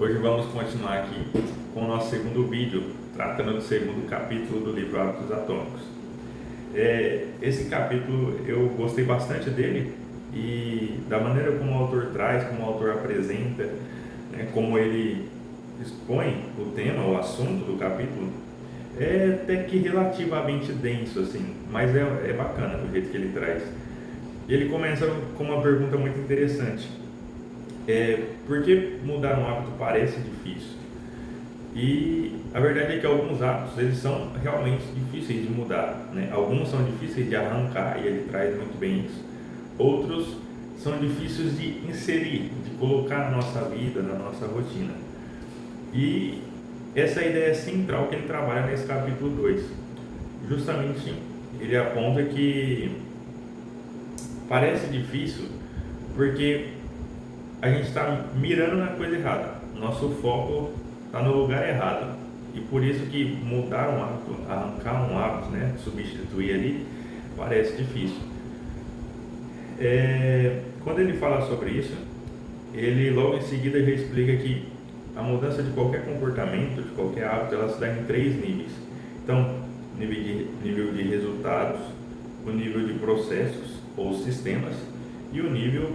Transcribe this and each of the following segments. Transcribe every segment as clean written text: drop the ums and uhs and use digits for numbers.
Hoje vamos continuar aqui com o nosso segundo vídeo, tratando do segundo capítulo do livro Hábitos Atômicos. Esse capítulo eu gostei bastante dele e da maneira como o autor traz, como o autor apresenta, né, como ele expõe o tema, o assunto do capítulo, é até que relativamente denso, assim, mas é bacana o jeito que ele traz. Ele começa com uma pergunta muito interessante. Por que mudar um hábito parece difícil? E a verdade é que alguns hábitos eles são realmente difíceis de mudar, né? Alguns são difíceis de arrancar e ele traz muito bem isso. Outros são difíceis de inserir, de colocar na nossa vida, na nossa rotina. E essa é a ideia central que ele trabalha nesse capítulo 2. Justamente ele aponta que parece difícil porque a gente está mirando na coisa errada, nosso foco está no lugar errado, e por isso que mudar um hábito, arrancar um hábito, né, substituir ali, parece difícil. Quando ele fala sobre isso, ele logo em seguida já explica que a mudança de qualquer comportamento, de qualquer hábito, ela se dá em 3 níveis. Então, nível de resultados, o nível de processos ou sistemas e o nível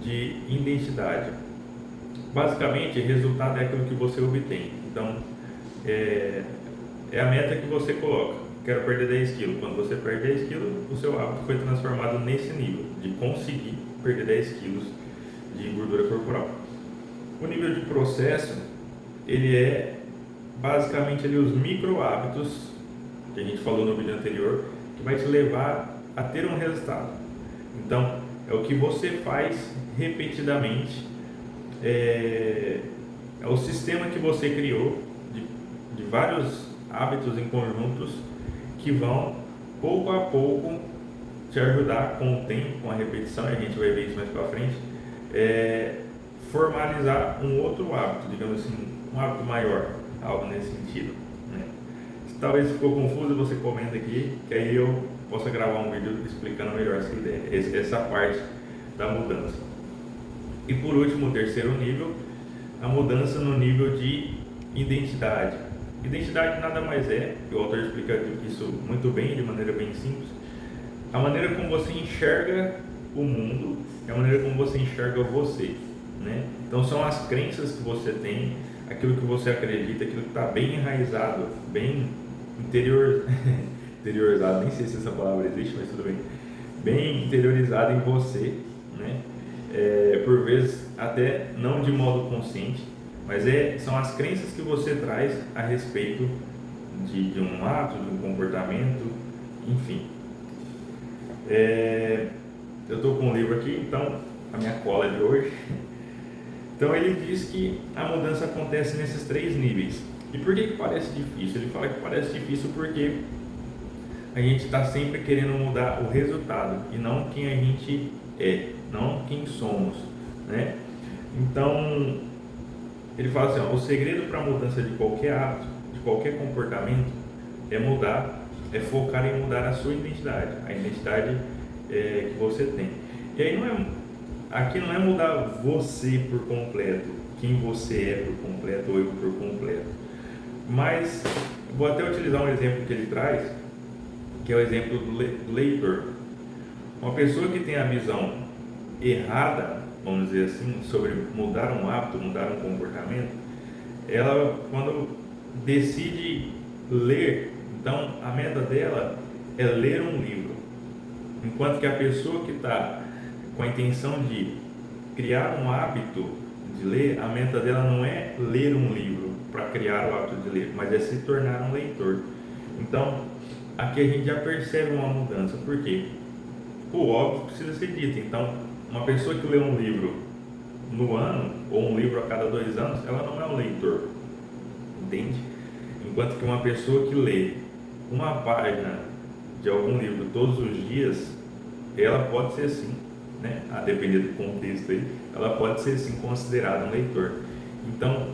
de identidade. Basicamente, resultado é aquilo que você obtém. Então, é a meta que você coloca. Quero perder 10 quilos. Quando você perde 10 quilos, o seu hábito foi transformado nesse nível, de conseguir perder 10 quilos de gordura corporal. O nível de processo, ele é basicamente ali os micro hábitos, que a gente falou no vídeo anterior, que vai te levar a ter um resultado. Então, é o que você faz repetidamente, é o sistema que você criou de vários hábitos em conjuntos que vão pouco a pouco te ajudar com o tempo, com a repetição, e a gente vai ver isso mais para frente, formalizar um outro hábito, digamos assim, um hábito maior, algo nesse sentido, né? Se talvez ficou confuso, você comenta aqui, que aí eu possa gravar um vídeo explicando melhor essa ideia, essa parte da mudança. E por último, o terceiro nível, a mudança no nível de identidade. Identidade nada mais é, o autor explica isso muito bem, de maneira bem simples, a maneira como você enxerga o mundo, é a maneira como você enxerga você, né? Então são as crenças que você tem, aquilo que você acredita, aquilo que está bem enraizado, bem interiorizado, nem sei se essa palavra existe, mas tudo bem, bem interiorizado em você, né? Por vezes até não de modo consciente, mas são as crenças que você traz a respeito de um ato, de um comportamento, enfim. Eu estou com um livro aqui, então a minha cola de hoje. Então ele diz que a mudança acontece nesses 3 níveis. E por que parece difícil? Ele fala que parece difícil porque a gente está sempre querendo mudar o resultado e não quem a gente é, não quem somos, né? Então ele fala assim, o segredo para a mudança de qualquer hábito, de qualquer comportamento, é focar em mudar a sua identidade, a identidade que você tem. E aí aqui não é mudar você por completo, quem você é por completo ou eu por completo, mas vou até utilizar um exemplo que ele traz, que é o exemplo do leitor. Uma pessoa que tem a visão errada, vamos dizer assim, sobre mudar um hábito, mudar um comportamento, ela, quando decide ler, então a meta dela é ler um livro, enquanto que a pessoa que está com a intenção de criar um hábito de ler, a meta dela não é ler um livro para criar o hábito de ler, mas é se tornar um leitor. Então, aqui a gente já percebe uma mudança, porque o óbvio precisa ser dito. Então, uma pessoa que lê um livro no ano, ou um livro a cada 2 anos, ela não é um leitor, entende? Enquanto que uma pessoa que lê uma página de algum livro todos os dias, ela pode ser sim, né? A depender do contexto aí, ela pode ser sim considerada um leitor. Então,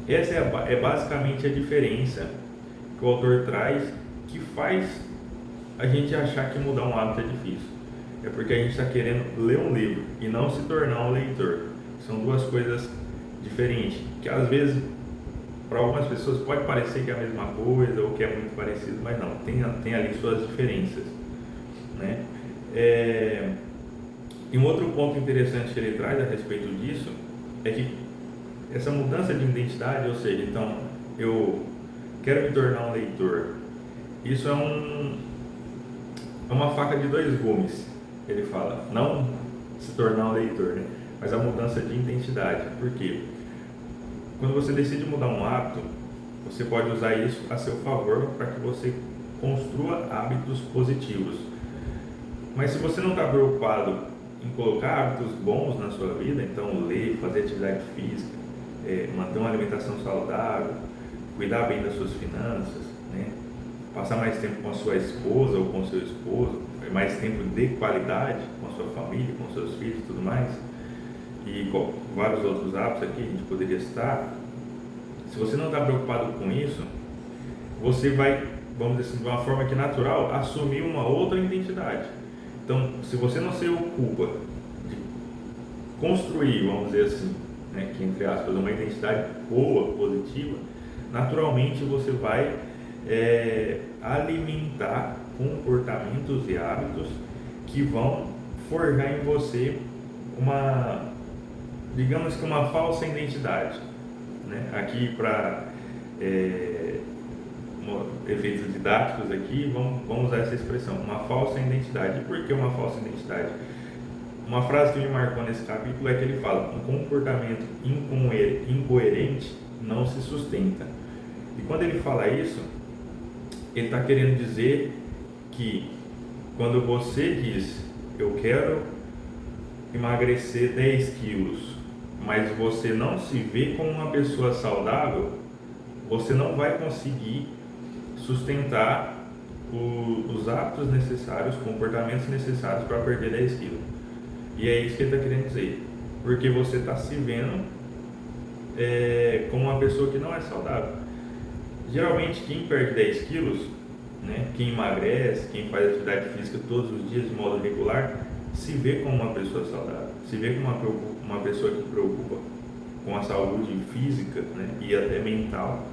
essa é basicamente a diferença que o autor traz, que faz a gente achar que mudar um hábito é difícil. Porque a gente está querendo ler um livro e não se tornar um leitor. São duas coisas diferente, que às vezes para algumas pessoas pode parecer que é a mesma coisa ou que é muito parecido, mas não, tem ali suas diferenças, né? E um outro ponto interessante que ele traz a respeito disso é que essa mudança de identidade, ou seja, então eu quero me tornar um leitor, isso é uma faca de dois gumes, ele fala, não se tornar um leitor, né? Mas a mudança de identidade. Por quê? Quando você decide mudar um hábito, você pode usar isso a seu favor para que você construa hábitos positivos. Mas se você não está preocupado em colocar hábitos bons na sua vida, então ler, fazer atividade física, manter uma alimentação saudável, cuidar bem das suas finanças, né? Passar mais tempo com a sua esposa ou com o seu esposo, mais tempo de qualidade com a sua família, com os seus filhos e tudo mais, e com vários outros hábitos aqui a gente poderia citar. Se você não está preocupado com isso, você vai, vamos dizer assim, de uma forma que natural, assumir uma outra identidade. Então, se você não se ocupa de construir, vamos dizer assim, né, que entre aspas, uma identidade boa, positiva, naturalmente você vai alimentar comportamentos e hábitos que vão forjar em você digamos que uma falsa identidade, né? Aqui para efeitos didáticos aqui, vamos usar essa expressão, uma falsa identidade. E por que uma falsa identidade? Uma frase que me marcou nesse capítulo é que ele fala: um comportamento incoerente não se sustenta. E quando ele fala isso, ele está querendo dizer que quando você diz, eu quero emagrecer 10 quilos, mas você não se vê como uma pessoa saudável, você não vai conseguir sustentar os hábitos necessários, os comportamentos necessários para perder 10 quilos. E é isso que ele está querendo dizer, porque você está se vendo como uma pessoa que não é saudável. Geralmente quem perde 10 quilos, né, quem emagrece, quem faz atividade física todos os dias de modo regular, se vê como uma pessoa saudável, se vê como uma pessoa que preocupa com a saúde física, né, e até mental.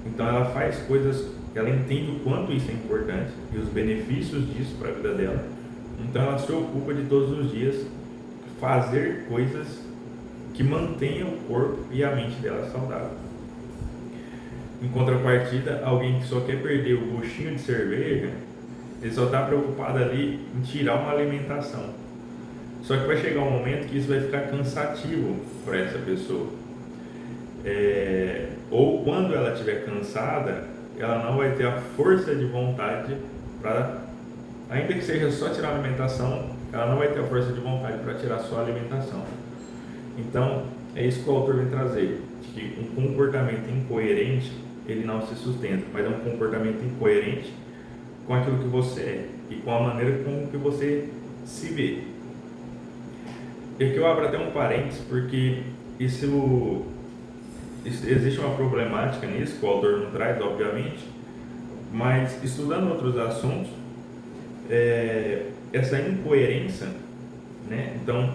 Então ela faz coisas, ela entende o quanto isso é importante e os benefícios disso para a vida dela. Então ela se ocupa de todos os dias fazer coisas que mantenham o corpo e a mente dela saudável. Em contrapartida, alguém que só quer perder o gostinho de cerveja, ele só está preocupado ali em tirar uma alimentação. Só que vai chegar um momento que isso vai ficar cansativo para essa pessoa. Ou quando ela estiver cansada, ela não vai ter a força de vontade para, ainda que seja só tirar a alimentação, ela não vai ter a força de vontade para tirar só a alimentação. Então, é isso que o autor vem trazer, que um comportamento incoerente, ele não se sustenta, mas é um comportamento incoerente com aquilo que você é e com a maneira como que você se vê. E aqui eu abro até um parênteses, porque existe uma problemática nisso, que o autor não traz, obviamente, mas estudando outros assuntos, essa incoerência, né? Então,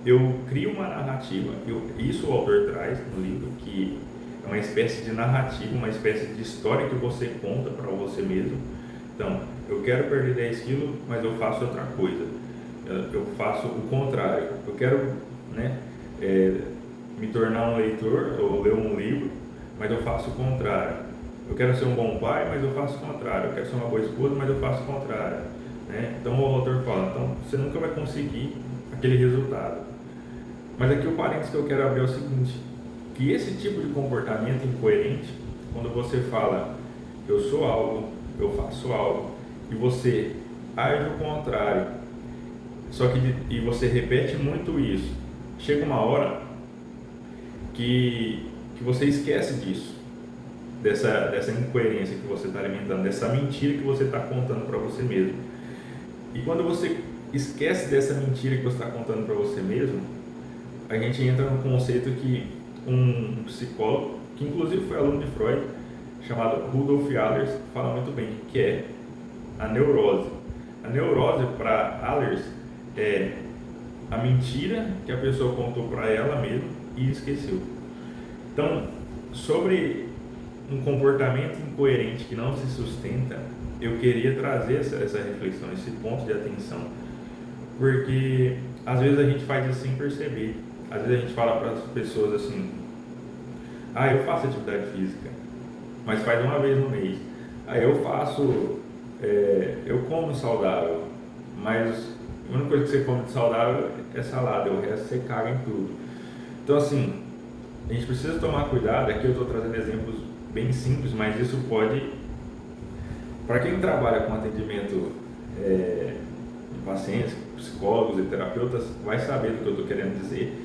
eu crio uma narrativa, isso o autor traz no livro, que é uma espécie de narrativa, uma espécie de história que você conta para você mesmo. Então, eu quero perder 10 quilos, mas eu faço outra coisa, eu faço o contrário, eu quero, né, me tornar um leitor, ou ler um livro, mas eu faço o contrário. Eu quero ser um bom pai, mas eu faço o contrário. Eu quero ser uma boa esposa, mas eu faço o contrário, né? Então o autor fala, então você nunca vai conseguir aquele resultado. Mas aqui o parênteses que eu quero abrir é o seguinte, que esse tipo de comportamento incoerente, quando você fala, eu sou algo, eu faço algo, e você age o contrário, e você repete muito isso, chega uma hora que você esquece disso, dessa incoerência que você está alimentando, dessa mentira que você está contando para você mesmo. E quando você esquece dessa mentira que você está contando para você mesmo, a gente entra no conceito que um psicólogo, que inclusive foi aluno de Freud, chamado Rudolf Allers, fala muito bem, que é a neurose. A neurose para Allers é a mentira que a pessoa contou para ela mesma e esqueceu. Então, sobre um comportamento incoerente que não se sustenta, eu queria trazer essa reflexão, esse ponto de atenção, porque às vezes a gente faz isso sem perceber. Às vezes a gente fala para as pessoas assim: ah, eu faço atividade física, mas faz uma vez no mês. Ah, eu faço, eu como saudável, mas a única coisa que você come de saudável é salada, o resto você caga em tudo. Então, assim, a gente precisa tomar cuidado. Aqui eu estou trazendo exemplos bem simples, mas isso pode, para quem trabalha com atendimento de pacientes, psicólogos e terapeutas, vai saber do que eu estou querendo dizer,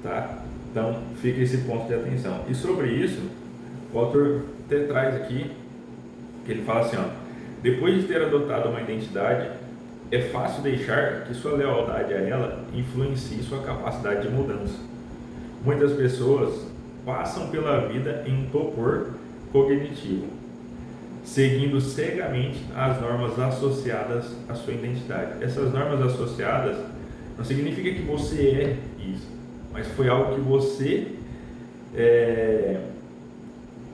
tá? Então, fica esse ponto de atenção. E sobre isso, o autor até traz aqui, que ele fala assim, ó: depois de ter adotado uma identidade, é fácil deixar que sua lealdade a ela influencie sua capacidade de mudança. Muitas pessoas passam pela vida em um torpor cognitivo, seguindo cegamente as normas associadas à sua identidade. Essas normas associadas não significa que você é isso, mas foi algo que você,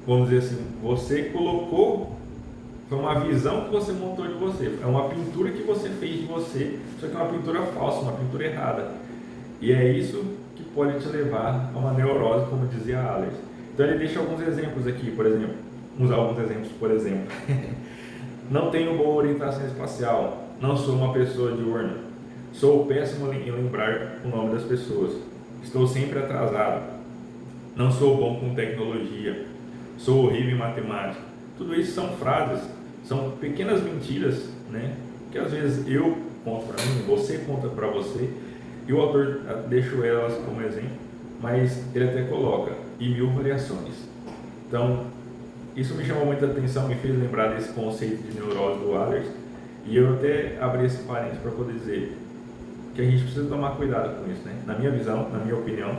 vamos dizer assim, você colocou. Foi uma visão que você montou de você, é uma pintura que você fez de você, só que é uma pintura falsa, uma pintura errada. E é isso que pode te levar a uma neurose, como dizia Allers. Então ele deixa alguns exemplos aqui, por exemplo, usar alguns exemplos, por exemplo. Não tenho boa orientação espacial, não sou uma pessoa diurna, sou péssimo em lembrar o nome das pessoas, estou sempre atrasado, não sou bom com tecnologia, sou horrível em matemática. Tudo isso são frases, são pequenas mentiras, né? Que às vezes eu conto para mim, você conta para você, e o autor deixou elas como exemplo, mas ele até coloca e 1000 variações. Então, isso me chamou muita atenção, me fez lembrar desse conceito de neurose do Allers, e eu até abri esse parênteses para poder dizer que a gente precisa tomar cuidado com isso, né? Na minha visão, na minha opinião,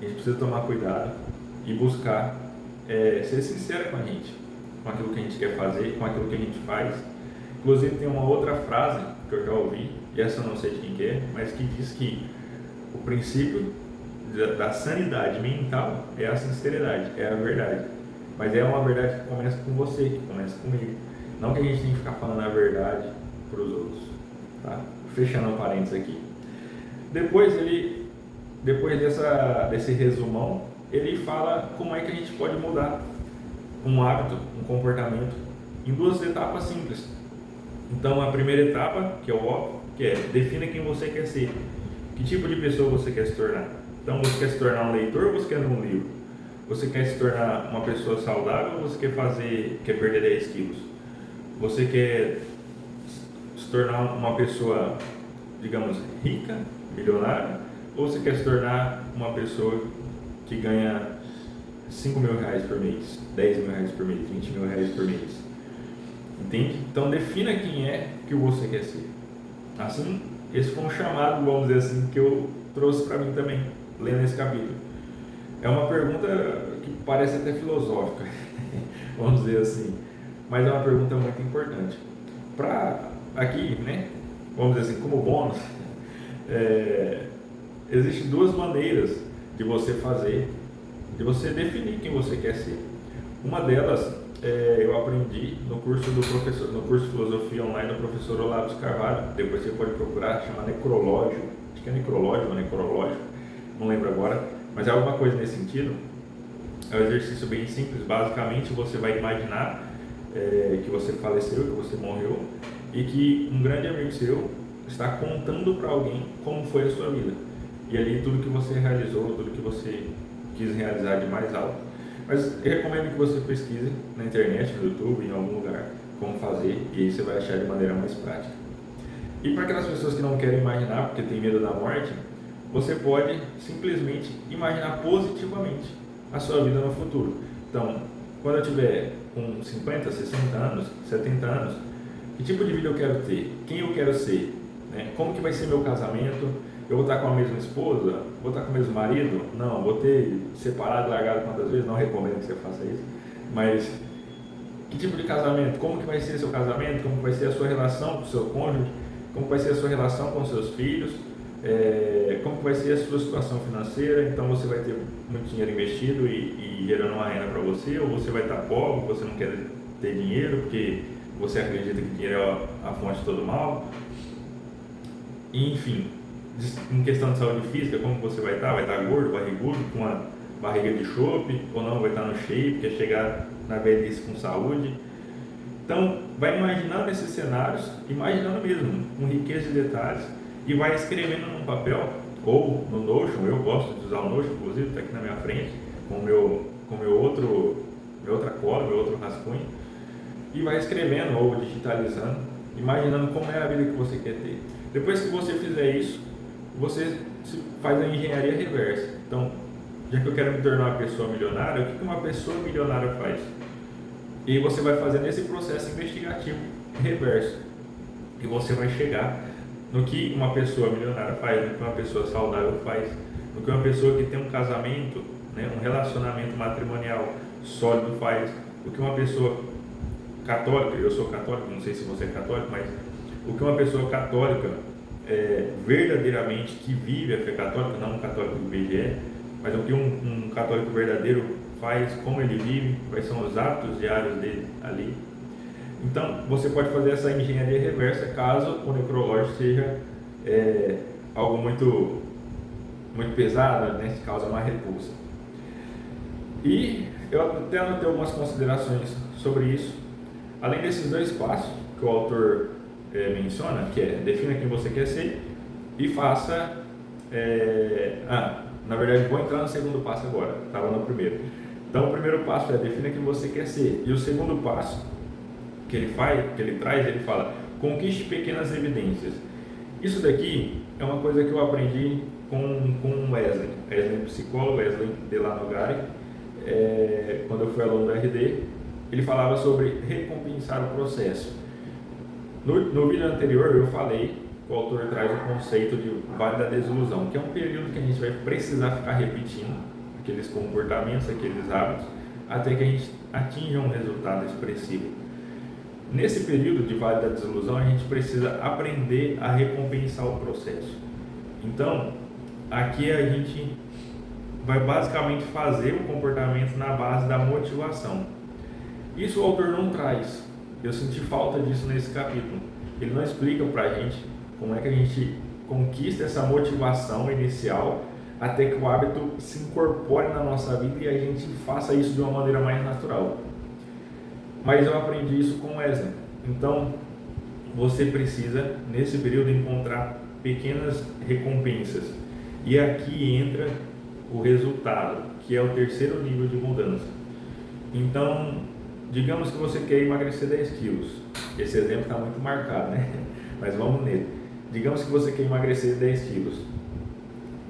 a gente precisa tomar cuidado e buscar ser sincero com a gente, com aquilo que a gente quer fazer, com aquilo que a gente faz. Inclusive tem uma outra frase que eu já ouvi, e essa eu não sei de quem que é, mas que diz que o princípio da sanidade mental é a sinceridade, é a verdade. Mas é uma verdade que começa com você, que começa comigo. Não que a gente tem que ficar falando a verdade para os outros, tá? Fechando um parênteses aqui. Depois desse resumão, ele fala como é que a gente pode mudar um hábito, um comportamento, em 2 etapas simples. Então, a primeira etapa, que é o óbvio, que é: defina quem você quer ser. Que tipo de pessoa você quer se tornar? Então, você quer se tornar um leitor ou você quer ler um livro? Você quer se tornar uma pessoa saudável ou você quer perder 10 quilos? Você quer se tornar uma pessoa, digamos, rica, milionária? Ou você quer se tornar uma pessoa que ganha 5 mil reais por mês, 10 mil reais por mês, 20 mil reais por mês? Entende? Então defina quem é que você quer ser. Assim, esse foi um chamado, vamos dizer assim, que eu trouxe para mim também, lendo esse capítulo. É uma pergunta que parece até filosófica, vamos dizer assim, mas é uma pergunta muito importante. Para aqui, né, vamos dizer assim, como bônus, existem 2 maneiras de você fazer, de você definir quem você quer ser. Uma delas eu aprendi no curso de filosofia online do professor Olavo de Carvalho. Depois você pode procurar, chama necrológio, acho que é necrológio ou necrológico, não lembro agora, mas é alguma coisa nesse sentido. É um exercício bem simples. Basicamente você vai imaginar que você faleceu, que você morreu, e que um grande amigo seu está contando para alguém como foi a sua vida, e ali tudo que você realizou, tudo que você quis realizar de mais alto. Mas eu recomendo que você pesquise na internet, no YouTube, em algum lugar, como fazer, e aí você vai achar de maneira mais prática. E para aquelas pessoas que não querem imaginar porque tem medo da morte, você pode simplesmente imaginar positivamente a sua vida no futuro. Então, quando eu tiver com 50, 60 anos, 70 anos, que tipo de vida eu quero ter? Quem eu quero ser? Né? Como que vai ser meu casamento? Eu vou estar com a mesma esposa? Vou estar com o mesmo marido? Não. Vou ter separado, largado quantas vezes? Não recomendo que você faça isso. Mas que tipo de casamento? Como que vai ser seu casamento? Como que vai ser a sua relação com o seu cônjuge? Como vai ser a sua relação com seus filhos? como que vai ser a sua situação financeira. Então você vai ter muito dinheiro investido e gerando uma renda para você, ou você vai estar pobre, você não quer ter dinheiro porque você acredita que dinheiro é a fonte de todo mal. Enfim, em questão de saúde física, como você vai estar? Vai estar gordo, barrigudo, com uma barriga de chope, ou não, vai estar no shape, quer chegar na velhice com saúde. Então, vai imaginando esses cenários, imaginando mesmo, com riqueza de detalhes, e vai escrevendo num papel, ou no Notion. Eu gosto de usar o Notion, inclusive, está aqui na minha frente, com minha outra cola, meu outro rascunho, e vai escrevendo ou digitalizando, imaginando como é a vida que você quer ter. Depois que você fizer isso, você faz a engenharia reversa. Então, já que eu quero me tornar uma pessoa milionária, o que uma pessoa milionária faz? E você vai fazendo esse processo investigativo reverso. E você vai chegar no que uma pessoa milionária faz, no que uma pessoa saudável faz, no que uma pessoa que tem um casamento, né, um relacionamento matrimonial sólido faz, o que uma pessoa católica, eu sou católico, não sei se você é católico, mas o que uma pessoa católica verdadeiramente que vive a fé católica, não um católico do IBGE, mas o que um católico verdadeiro faz, como ele vive, quais são os hábitos diários dele ali. Então, você pode fazer essa engenharia reversa caso o necrológico seja algo muito, muito pesado, né, que causa uma repulsa. E eu até anotei algumas considerações sobre isso. Além desses dois passos que o autor menciona, que é defina quem você quer ser e faça... na verdade, vou entrar no segundo passo agora, estava no primeiro. Então, o primeiro passo é defina quem você quer ser. E o segundo passo que ele traz, ele fala, conquiste pequenas evidências. Isso daqui é uma coisa que eu aprendi com o Wesley psicólogo, Wesley Delanogari, quando eu fui aluno da RD. Ele falava sobre recompensar o processo. No vídeo anterior eu falei, o autor traz o conceito de vale da desilusão, que é um período que a gente vai precisar ficar repetindo aqueles comportamentos, aqueles hábitos, até que a gente atinja um resultado expressivo. Nesse período de vale da desilusão, a gente precisa aprender a recompensar o processo. Então, aqui a gente vai basicamente fazer o comportamento na base da motivação. Isso o autor não traz. Eu senti falta disso nesse capítulo. Ele não explica pra gente como é que a gente conquista essa motivação inicial até que o hábito se incorpore na nossa vida e a gente faça isso de uma maneira mais natural. Mas eu aprendi isso com o Wesley. Então, você precisa, nesse período, encontrar pequenas recompensas. E aqui entra o resultado, que é o terceiro nível de mudança. Então, digamos que você quer emagrecer 10 quilos. Esse exemplo está muito marcado, né? Mas vamos nele. Digamos que você quer emagrecer 10 quilos.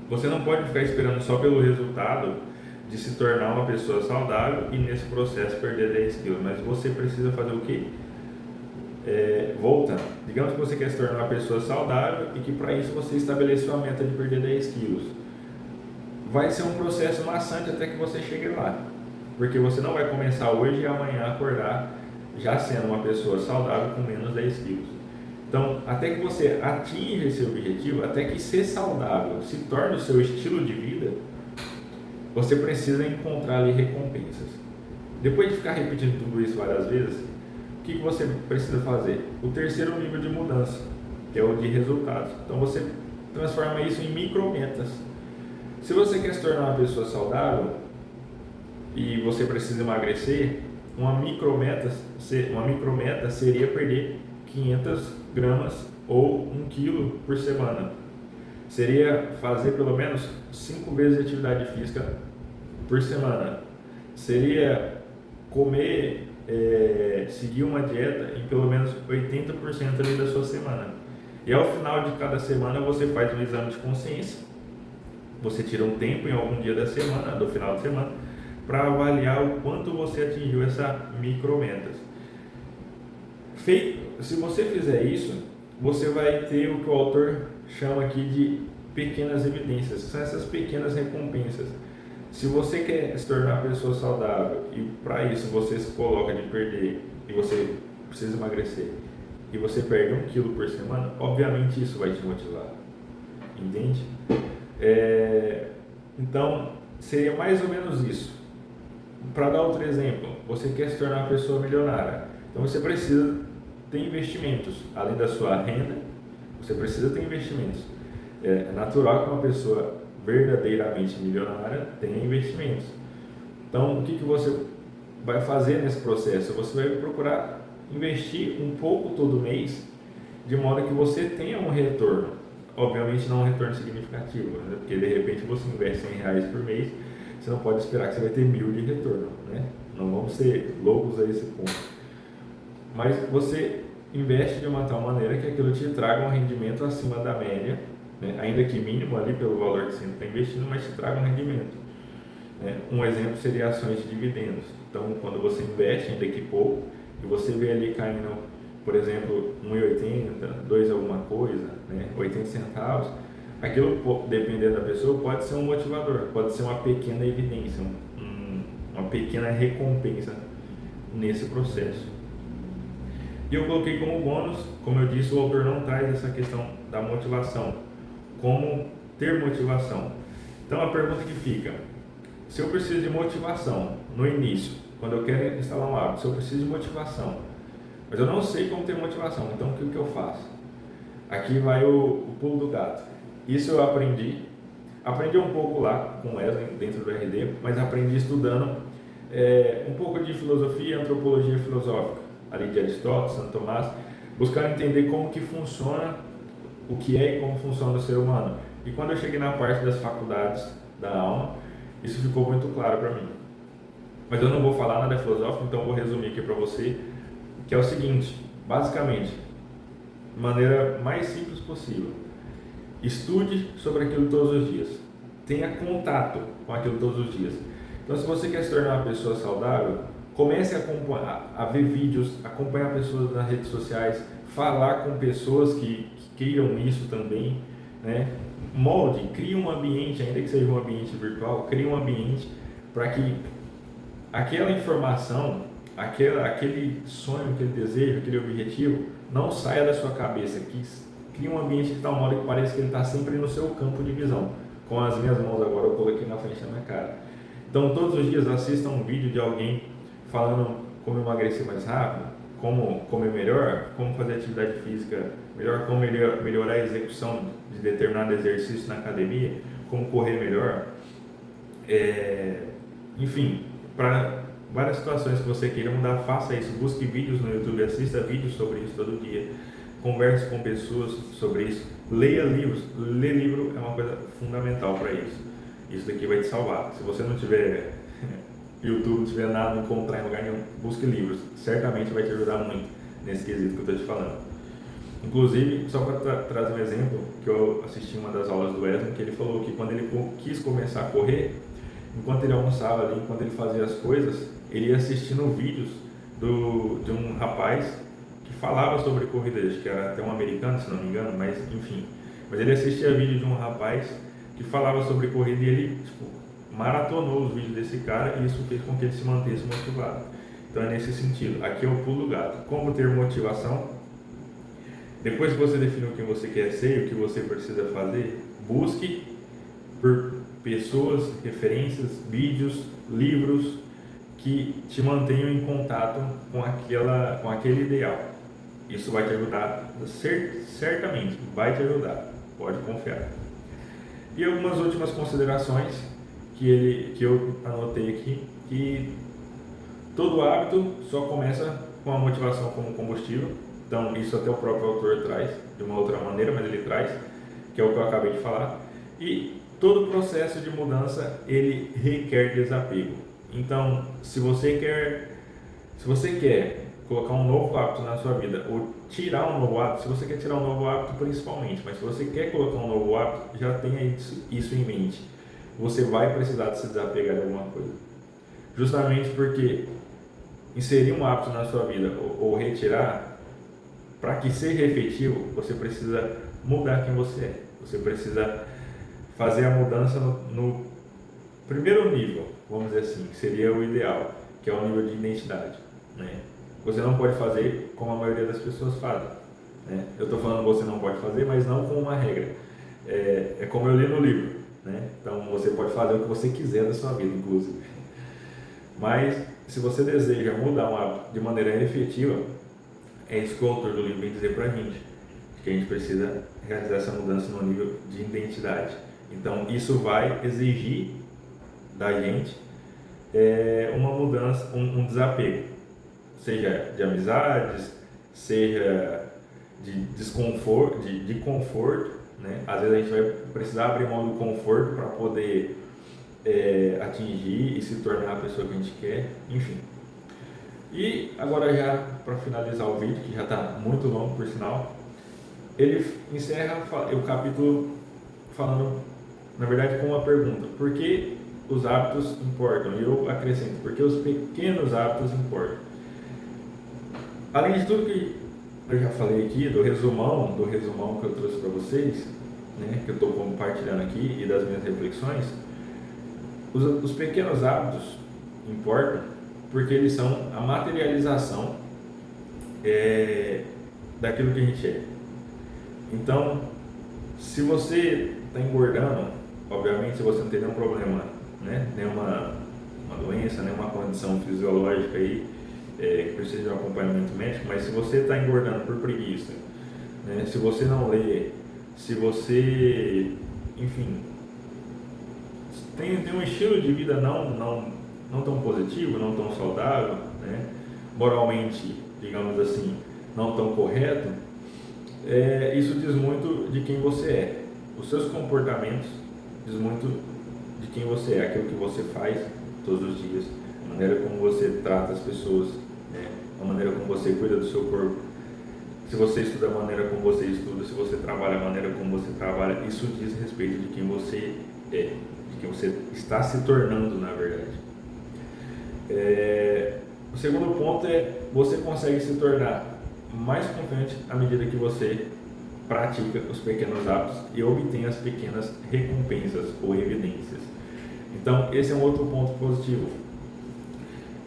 Você não pode ficar esperando só pelo resultado de se tornar uma pessoa saudável e nesse processo perder 10 quilos. Mas você precisa fazer o quê? Voltando. Digamos que você quer se tornar uma pessoa saudável e que para isso você estabeleceu a meta de perder 10 quilos. Vai ser um processo maçante até que você chegue lá. Porque você não vai começar hoje e amanhã acordar já sendo uma pessoa saudável com menos 10 quilos. Então, até que você atinja esse objetivo, até que ser saudável se torne o seu estilo de vida, você precisa encontrar ali recompensas. Depois de ficar repetindo tudo isso várias vezes, o que você precisa fazer? O terceiro nível de mudança, que é o de resultados. Então, você transforma isso em micrometas. Se você quer se tornar uma pessoa saudável e você precisa emagrecer, uma micrometa seria perder 500 gramas ou 1 quilo por semana. Seria fazer pelo menos 5 vezes atividade física por semana. Seria comer, seguir uma dieta em pelo menos 80% ali da sua semana. E ao final de cada semana você faz um exame de consciência. Você tira um tempo em algum dia da semana, do final de semana, para avaliar o quanto você atingiu essa micrometas. Se você fizer isso, você vai ter o que o autor chama aqui de pequenas evidências, que são essas pequenas recompensas. Se você quer se tornar uma pessoa saudável e para isso você se coloca de perder e você precisa emagrecer e você perde 1 quilo por semana, obviamente isso vai te motivar. entende? Então, seria mais ou menos isso. Para dar outro exemplo, você quer se tornar uma pessoa milionária, então você precisa ter investimentos. Além da sua renda, você precisa ter investimentos. É natural que uma pessoa verdadeiramente milionária tenha investimentos. Então, o que você vai fazer nesse processo? Você vai procurar investir um pouco todo mês, de modo que você tenha um retorno. Obviamente não um retorno significativo, né? Porque de repente você investe R$100 por mês, você não pode esperar que você vai ter 1.000 de retorno, né? Não vamos ser loucos a esse ponto. Mas você investe de uma tal maneira que aquilo te traga um rendimento acima da média, né? Ainda que mínimo ali pelo valor que você está investindo, mas te traga um rendimento. Um exemplo seria ações de dividendos. Então, quando você investe, ainda que pouco, e você vê ali caindo, por exemplo, 1,80, 2 alguma coisa, né? 80 centavos, aquilo, dependendo da pessoa, pode ser um motivador, pode ser uma pequena evidência, uma pequena recompensa nesse processo. E eu coloquei como bônus, como eu disse, o autor não traz essa questão da motivação, como ter motivação. Então, a pergunta que fica: se eu preciso de motivação no início, quando eu quero instalar um hábito, se eu preciso de motivação, mas eu não sei como ter motivação, então o que eu faço? Aqui vai o pulo do gato. Isso eu aprendi um pouco lá com o Wesley dentro do RD, mas aprendi estudando um pouco de filosofia e antropologia filosófica, ali de Aristóteles, Santo Tomás, buscando entender como que funciona, o que é e como funciona o ser humano. E quando eu cheguei na parte das faculdades da alma, isso ficou muito claro para mim. Mas eu não vou falar nada filosófico, então eu vou resumir aqui para você, que é o seguinte: basicamente, de maneira mais simples possível, estude sobre aquilo todos os dias, tenha contato com aquilo todos os dias. Então, se você quer se tornar uma pessoa saudável, comece a ver vídeos, acompanhar pessoas nas redes sociais, falar com pessoas que queiram isso também, né? Molde, crie um ambiente, ainda que seja um ambiente virtual, crie um ambiente para que aquela informação, aquele sonho, aquele desejo, aquele objetivo não saia da sua cabeça, que crie um ambiente de tal modo que pareça que ele está sempre no seu campo de visão. Com as minhas mãos agora eu coloquei na frente da minha cara. Então, todos os dias assista um vídeo de alguém falando como emagrecer mais rápido, como comer melhor, como fazer atividade física melhor, como melhorar a execução de determinado exercício na academia, como correr melhor, enfim, para várias situações que você queira mudar, faça isso, busque vídeos no YouTube, assista vídeos sobre isso todo dia, converse com pessoas sobre isso, leia livros. Ler livro é uma coisa fundamental para isso. Isso daqui vai te salvar. Se você não tiver YouTube, não tiver nada, não encontrar em lugar nenhum, busque livros. Certamente vai te ajudar muito nesse quesito que eu estou te falando. Inclusive, só para trazer um exemplo, que eu assisti uma das aulas do Wesley, que ele falou que quando ele quis começar a correr, enquanto ele almoçava ali, enquanto ele fazia as coisas, ele ia assistindo vídeos de um rapaz que falava sobre corrida, acho que era até um americano, se não me engano, mas enfim. Mas ele assistia vídeo de um rapaz que falava sobre corrida e ele maratonou os vídeos desse cara, e isso fez com que ele se mantesse motivado. Então é nesse sentido. Aqui é o pulo do gato. Como ter motivação? Depois que você definiu quem você quer ser e o que você precisa fazer, busque por pessoas, referências, vídeos, livros que te mantenham em contato com aquele ideal. Isso vai te ajudar, certamente vai te ajudar, pode confiar. E algumas últimas considerações que eu anotei aqui, que todo hábito só começa com a motivação como combustível. Então isso até o próprio autor traz de uma outra maneira, mas ele traz, que é o que eu acabei de falar. E todo processo de mudança, ele requer desapego. Então, se você quer colocar um novo hábito na sua vida, ou tirar um novo hábito, se você quer tirar um novo hábito principalmente, mas se você quer colocar um novo hábito, já tenha isso em mente. Você vai precisar de se desapegar de alguma coisa. Justamente porque inserir um hábito na sua vida ou retirar, para que seja efetivo, você precisa mudar quem você é. Você precisa fazer a mudança no primeiro nível, vamos dizer assim, que seria o ideal, que é o nível de identidade, né? Você não pode fazer como a maioria das pessoas fazem, né? Eu estou falando que você não pode fazer, mas não como uma regra. é como eu li no livro, né? Então você pode fazer o que você quiser da sua vida, inclusive. Mas se você deseja mudar um hábito de maneira efetiva, é isso que o autor do livro vem dizer pra gente, que a gente precisa realizar essa mudança no nível de identidade. Então isso vai exigir da gente uma mudança, um desapego, seja de amizades, seja de desconforto, de conforto, né? Às vezes a gente vai precisar abrir mão do conforto para poder atingir e se tornar a pessoa que a gente quer, enfim. E agora, já para finalizar o vídeo, que já está muito longo por sinal, ele encerra o capítulo falando, na verdade, com uma pergunta: por que os hábitos importam? E eu acrescento: porque os pequenos hábitos importam. Além de tudo que eu já falei aqui, do resumão que eu trouxe para vocês, né, que eu estou compartilhando aqui, e das minhas reflexões, os pequenos hábitos importam porque eles são a materialização daquilo que a gente é. Então, se você está engordando, obviamente, se você não tem nenhum problema, né, nenhuma doença, nenhuma condição fisiológica aí, que precisa de um acompanhamento médico, mas se você está engordando por preguiça, né, se você não lê, se você, enfim, tem um estilo de vida não tão positivo, não tão saudável, né, moralmente, digamos assim, não tão correto, isso diz muito de quem você é. Os seus comportamentos diz muito de quem você é, aquilo que você faz todos os dias, a maneira como você trata as pessoas, né, a maneira como você cuida do seu corpo. Se você estuda a maneira como você estuda, se você trabalha a maneira como você trabalha, isso diz respeito de quem você é, de quem você está se tornando, na verdade. O segundo ponto você consegue se tornar mais confiante à medida que você pratica os pequenos hábitos e obtém as pequenas recompensas ou evidências. Então, esse é um outro ponto positivo.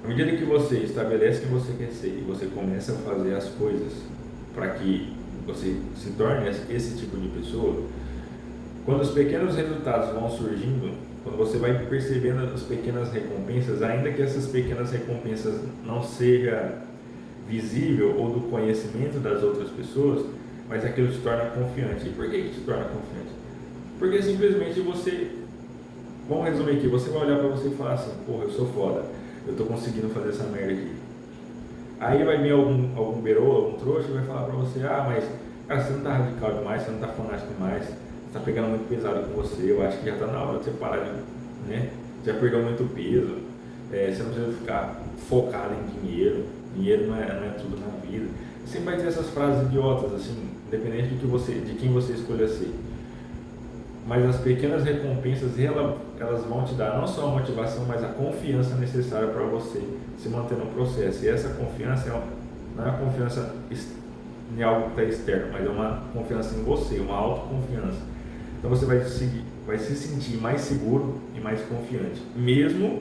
À medida que você estabelece quem você quer ser e você começa a fazer as coisas para que você se torne esse tipo de pessoa, quando os pequenos resultados vão surgindo, quando você vai percebendo as pequenas recompensas, ainda que essas pequenas recompensas não sejam visível ou do conhecimento das outras pessoas, mas aquilo te torna confiante. E por que te torna confiante? Porque simplesmente você, vamos resumir aqui, você vai olhar para você e falar assim: porra, eu sou foda, eu estou conseguindo fazer essa merda aqui. Aí vai vir algum berô, algum trouxa e vai falar para você: ah, mas cara, você não está radical demais, você não está fanático demais, está pegando muito pesado com você, eu acho que já está na hora de você parar, né? Já perdeu muito peso, você não precisa ficar focado em dinheiro não é tudo na vida. Sempre vai ter essas frases idiotas, assim, independente de quem você escolha ser. Mas as pequenas recompensas, elas vão te dar não só a motivação, mas a confiança necessária para você se manter no processo. E essa confiança não é uma confiança em algo que está externo, mas é uma confiança em você, uma autoconfiança. Então você vai se sentir mais seguro e mais confiante, mesmo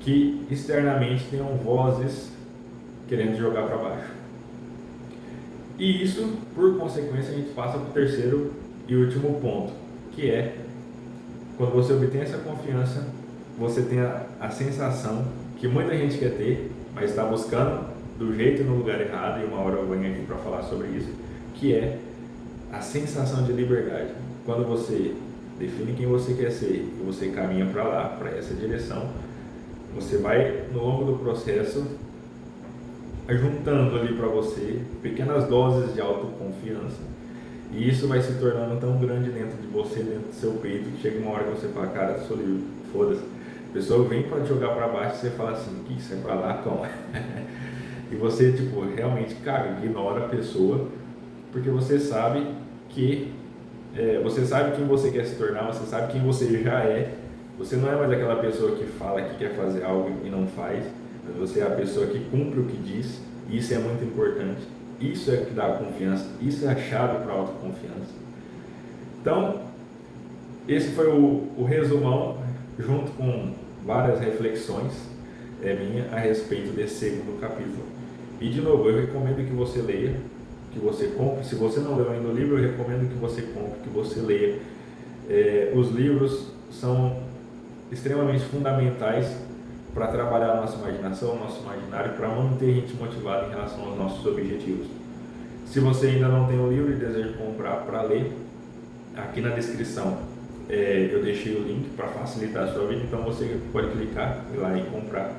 que externamente tenham vozes querendo jogar para baixo. E isso, por consequência, a gente passa para o terceiro e último ponto, que é quando você obtém essa confiança, você tem a sensação que muita gente quer ter, mas está buscando do jeito e no lugar errado, e uma hora eu venho aqui para falar sobre isso, que é a sensação de liberdade. Quando você define quem você quer ser e você caminha para lá, para essa direção, você vai, no longo do processo, juntando ali para você pequenas doses de autoconfiança, e isso vai se tornando tão grande dentro de você, dentro do seu peito, que chega uma hora que você fala: cara, sou livre, foda-se. A pessoa vem para te jogar para baixo e você fala assim: o que você é para lá, como? E você, realmente, cara, ignora a pessoa, porque você sabe que você sabe quem você quer se tornar, você sabe quem você já é. Você não é mais aquela pessoa que fala que quer fazer algo e não faz, mas você é a pessoa que cumpre o que diz, e isso é muito importante. Isso é o que dá a confiança, isso é a chave para a autoconfiança. Então, esse foi o resumão, junto com várias reflexões minha a respeito desse segundo capítulo. E de novo, eu recomendo que você leia, que você compre. Se você não leu ainda o livro, eu recomendo que você compre, que você leia. Os livros são extremamente fundamentais para trabalhar a nossa imaginação, o nosso imaginário, para manter a gente motivado em relação aos nossos objetivos. Se você ainda não tem o livro e deseja comprar para ler, aqui na descrição eu deixei o link para facilitar a sua vida, então você pode clicar, ir lá e comprar.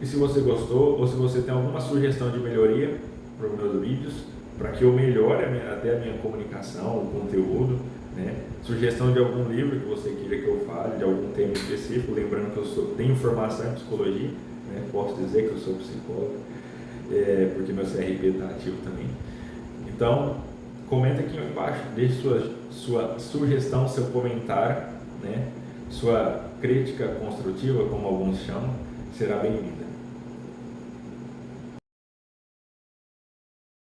E se você gostou, ou se você tem alguma sugestão de melhoria para os meus vídeos, para que eu melhore até a minha comunicação, o conteúdo, né? Sugestão de algum livro que você queira que eu fale, de algum tema específico, lembrando que eu tenho formação em psicologia, né? Posso dizer que eu sou psicólogo, porque meu CRP está ativo também. Então, comenta aqui embaixo, deixe sua sugestão, seu comentário, né? Sua crítica construtiva, como alguns chamam, será bem-vinda.